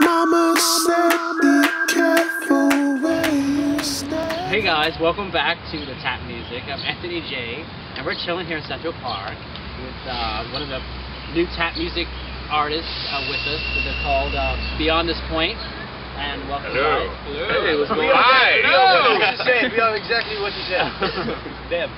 Mama said be careful where you stay. Hey guys, welcome back to the Tap Music. I'm Anthony J, and we're chilling here in Central Park with one of the new tap music artists with us. They're called Beyond This Point. And welcome Hello. guys. Hello. Hey, what's going on? Hi. Hello. What you said? Beyond exactly what you said. Them.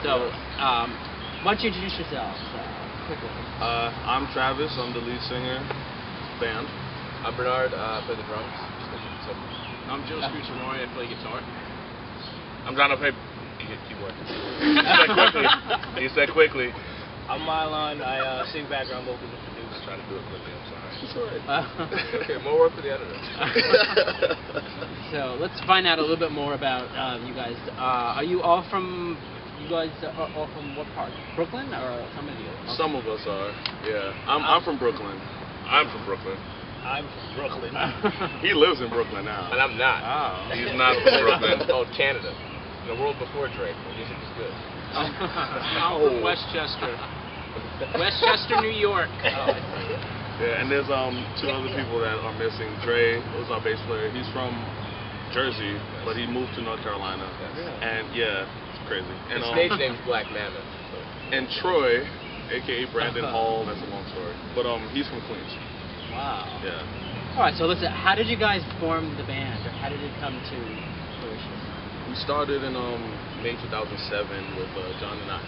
So, why don't you introduce yourselves quickly? I'm Travis. I'm the lead singer. Band. I'm Bernard. Play the drums. I'm Joe Scucciaroli. I play guitar. I'm John. I play keyboard. He said quickly. I'm Mylon. I sing background vocals and produce. Try to do it quickly. I'm sorry. It's alright. Okay, more work for the editor. So let's find out a little bit more about you guys. Are you all from? You guys are all from what part? Brooklyn or some of you? Some of us are. Yeah. I'm from Brooklyn. I'm from Brooklyn. I'm from Brooklyn. He lives in Brooklyn now. And I'm not. Oh. He's not from Brooklyn. Oh, Canada. The world before Drake. The music is good. I'm from Westchester. Westchester, New York. Yeah, and there's two other people that are missing. Dre was our bass player. He's from Jersey, but he moved to North Carolina. And yeah, it's crazy. And His stage name's Black Mammoth. and Troy, aka Brandon Hall, that's a long story. But he's from Queens. Wow. Yeah. All right. So listen, how did you guys form the band, or how did it come to fruition? We started in May 2007 with John and I.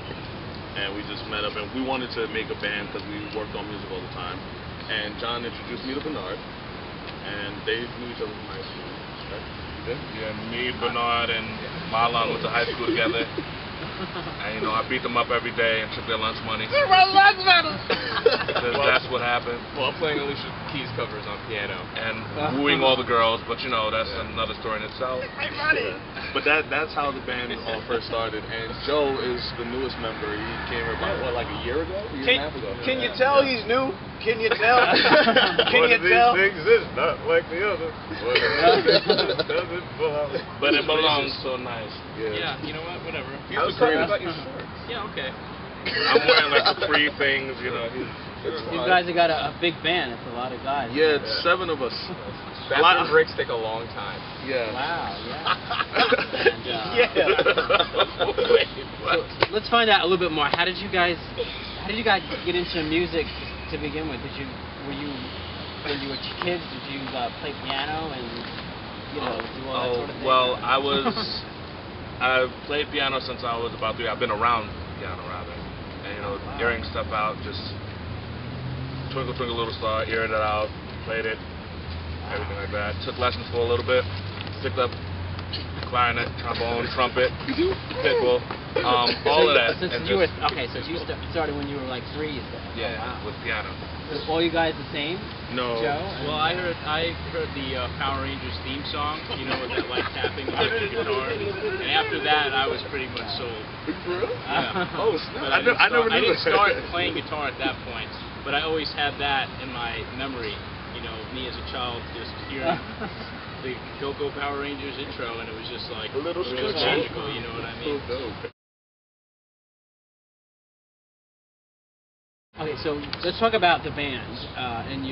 And we just met up, and we wanted to make a band because we worked on music all the time. And John introduced me to Bernard, and they knew each other from high school. Right? Yeah, me, Bernard, and Marlon went to high school together. And I beat them up every day and took their lunch money. Because that's what happened. Well, I'm playing Alicia Keys covers on piano. And wooing all the girls, but that's another story in itself. But that's how the band all first started. And Joe is the newest member. He came here about like a year ago, a year and a half ago. Can you tell he's new? Can you tell? Can you tell? These things is not like the other. But it belongs so nice. Yeah. You know what? Whatever. I was talking about your shirt. Yeah, okay. I'm wearing like the free things, You guys have got a big band. It's a lot of guys. Yeah, it's 7 of us. Bathroom breaks take a long time. Yeah. Wow. Yeah. And, Yeah. so let's find out a little bit more. How did you guys get into music to begin with? Were you when you were kids? Did you play piano and do all that sort of thing? Well, I've played piano since I was about 3. I've been around piano rather, and hearing stuff out, just Twinkle Twinkle Little Star, hearing it out, played it, everything like that. Took lessons for a little bit, picked up clarinet, trombone, trumpet, pickle, all of that. So and you just- you started when you were like 3, you said? Yeah, Oh, wow. with piano. So all you guys the same? No. Joe? Well, I heard the Power Rangers theme song, with that light tapping on the guitar, and after that I was pretty much sold. For real? Yeah. Oh, snap. But I never knew I didn't that. start playing guitar at that point, but I always had that in my memory. Me as a child just hearing the Go-Go Power Rangers intro, and it was just like A little really stretch. magical. You know what I mean? So dope. Okay, so let's talk about the band and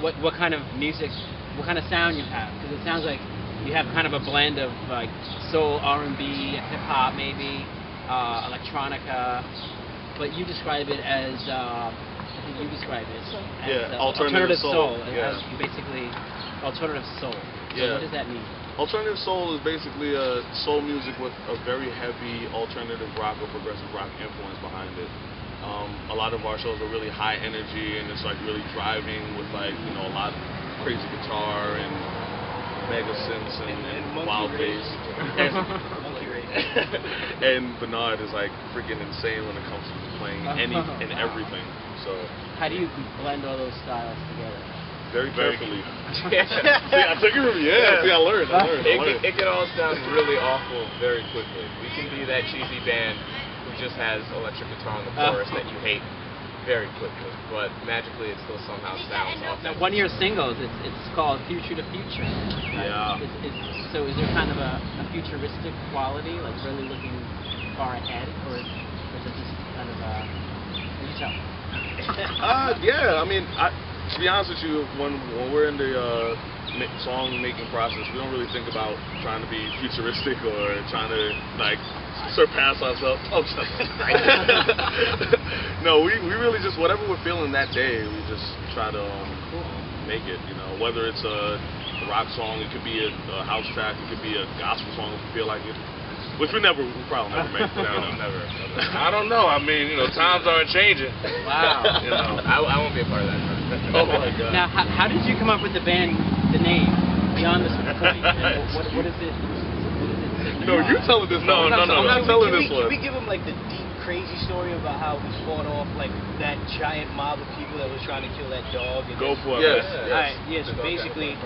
what kind of music, what kind of sound you have, because it sounds like you have kind of a blend of like soul, R&B, hip hop, maybe electronica, but you describe it as I think you describe it as alternative soul. Yeah. Basically alternative soul. So Yeah. what does that mean? Alternative soul is basically soul music with a very heavy alternative rock or progressive rock influence behind it. A lot of our shows are really high energy, and it's like really driving with like a lot of crazy guitar and mega synths and wild bass. And Bernard is like freaking insane when it comes to playing any and everything. So How do you blend all those styles together? very carefully. See, I took it from you. Yeah. See, I learned. It can all sound really awful very quickly. We can be that cheesy band who just has electric guitar on the chorus that you hate very quickly, but magically it still somehow sounds Now, authentic. one of your singles, it's called Future to Future. Right? Yeah. So is there kind of a futuristic quality, like really looking far ahead, or is it just kind of what do you tell? Yeah, I mean, To be honest with you, when we're in the song making process, we don't really think about trying to be futuristic or trying to like surpass ourselves. Oh, no, we really just whatever we're feeling that day, we just try to make it. You know, whether it's a rock song, it could be a house track, it could be a gospel song if we feel like it. Which we probably never make. Never. I don't know. I mean, you know, times aren't changing. Wow. You know, I won't be a part of that. Oh my God. Now, how did you come up with the band, the name, Beyond the Point? And what is it? No, you telling this No, one. no, no. I'm not telling this one. Can we give him like the deep, crazy story about how we fought off like that giant mob of people that was trying to kill that dog? And Go for it. Yes. All right. Yeah. So basically.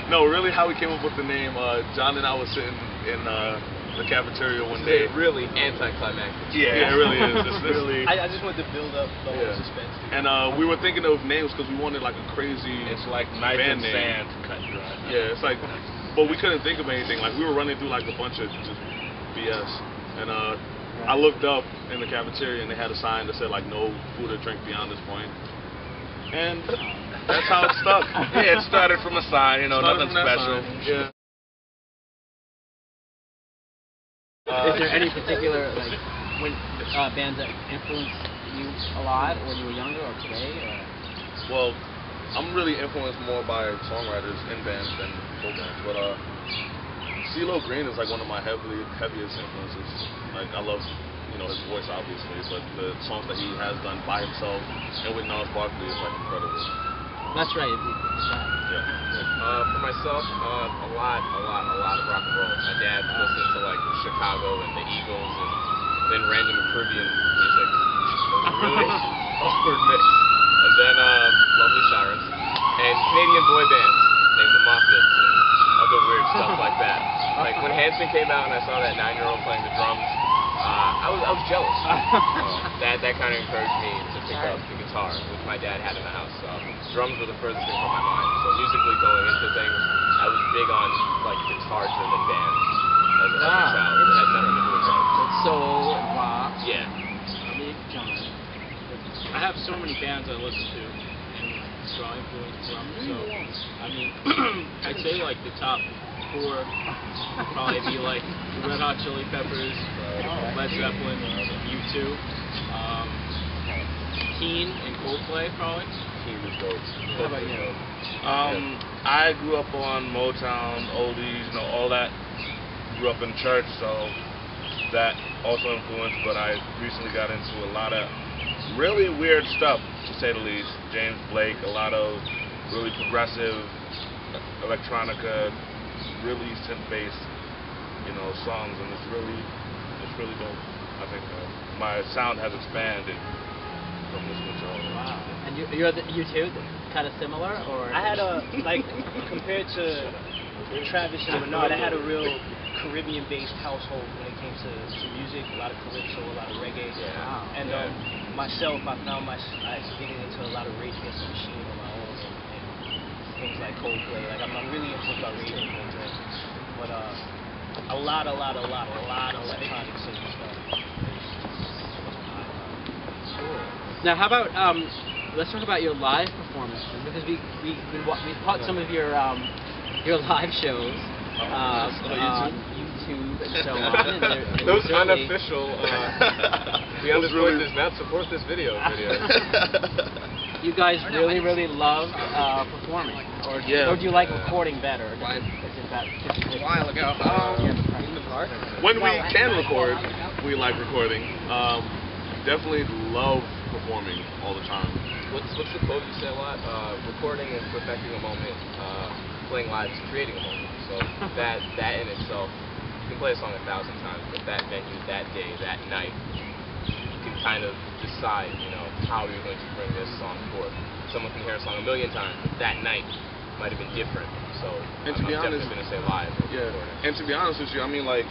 No, really, how we came up with the name. John and I was sitting in the cafeteria one day. It's really anticlimactic. Yeah, it really is. It's really. I just wanted to build up the whole suspense. And we were thinking of names because we wanted like a crazy. it's like knife and band name. sand cut dry. Yeah, it's like, but we couldn't think of anything. Like we were running through like a bunch of just BS, and I looked up in the cafeteria and they had a sign that said like no food or drink beyond this point, and that's how it stuck. Yeah, it started from a sign, you know, Started nothing from that special. sign. Yeah. Is there any particular like when bands that influenced you a lot when you were younger or today? Or? Well, I'm really influenced more by songwriters in bands than full bands, but CeeLo Green is like one of my heaviest influences. Like I love, you know, his voice obviously, but the songs that he has done by himself and with Gnarls Barkley is like incredible. That's right. Yeah. For myself, a lot of rock and roll. My dad listened to like Chicago and the Eagles and then random Caribbean music. It was a really awkward mix. And then Lovely Sirens and Canadian boy bands named the Moffats and other weird stuff like that. Like when Hanson came out and I saw that 9-year-old playing the drums, I was jealous. That kind of encouraged me to pick up the guitar, which my dad had in the house. Drums were the furthest thing from my mind. So musically going into things, I was big on like guitar-driven bands as a child. It had nothing to do with drums. Soul and rock. Yeah. Big John. I have so many bands I listen to and draw influence from. So, I mean, I'd say like the top 4 would probably be like the Red Hot Chili Peppers, Led Zeppelin, U2, Keane and Coldplay probably. Team is dope. How about you? I grew up on Motown, oldies, you know, all that. Grew up in church, so that also influenced. But I recently got into a lot of really weird stuff, to say the least. James Blake, a lot of really progressive electronica, really synth-based, you know, songs, and it's really dope. I think my sound has expanded from listening to all of that. Wow. And you too? Kind of similar, or? I had a like compared to Travis and Bernard, I had a real Caribbean-based household when it came to music. A lot of calypso, a lot of reggae. Wow. And myself, I found myself getting into a lot of Rage Against the Machine on my own, and things like Coldplay. Like I'm really influenced by Rage Against the Machine, but a lot of electronic synth stuff. Now, how about let's talk about your live performances, because we caught some of your live shows on YouTube and so on. And Those certainly- unofficial. Beyond this point does not support this video. You guys really love performing, or do you like recording better? Is it about 50-50? A while ago. When we can record, we like recording. Definitely love performing all the time. What's the quote you say a lot? Recording is perfecting a moment. Playing live is creating a moment. So that in itself, you can play a song 1,000 times, but that venue, that day, that night, you can kind of decide, you know, how you're going to bring this song forth. Someone can hear a song 1,000,000 times, but that night might have been different. So And to be I'm honest, definitely going to say live. Yeah. And to be honest with you, I mean, like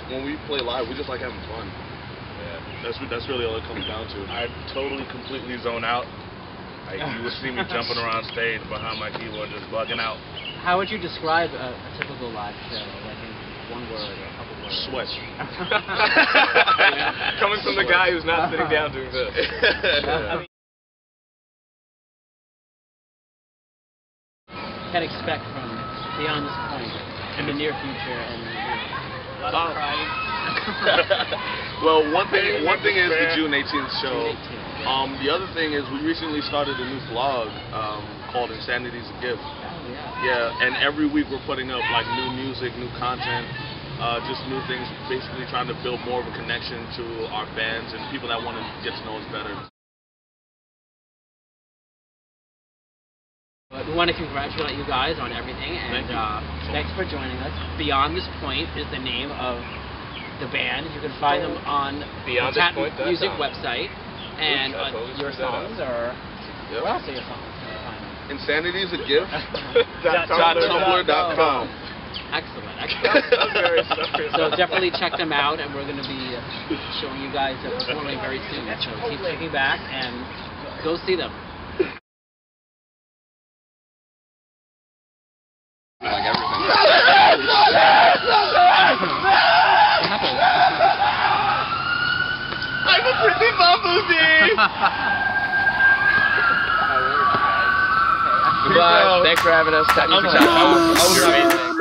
when we play live, we just like having fun. Yeah. That's really all it comes down to. I totally, completely zone out. Like, you would see me jumping around stage behind my keyboard, just bugging out. How would you describe a typical live show, like in one word or a couple words? Sweat. Coming from the guy who's not sitting down doing this. I mean, can expect from Beyond This Point in the near future? And A lot of crying. Well, one thing is the June 18th show. June 18th, yeah. The other thing is we recently started a new vlog called Insanity's a Gift. Oh, yeah. Yeah, and every week we're putting up like new music, new content, just new things, basically trying to build more of a connection to our fans and people that want to get to know us better. But we want to congratulate you guys on everything, and thanks for joining us. Beyond This Point is the name of the band. You can find them on the Patent Music website, and your songs are. Yep. Where else are your songs? Can I find them? Insanity's a Gift. .tumblr.com. Excellent. Very sorry. So definitely check them out, and we're going to be showing you guys performing very soon. So keep checking back and go see them. Like everything. I'm a pretty bumblebee! Goodbye. Thanks for having us. You're amazing.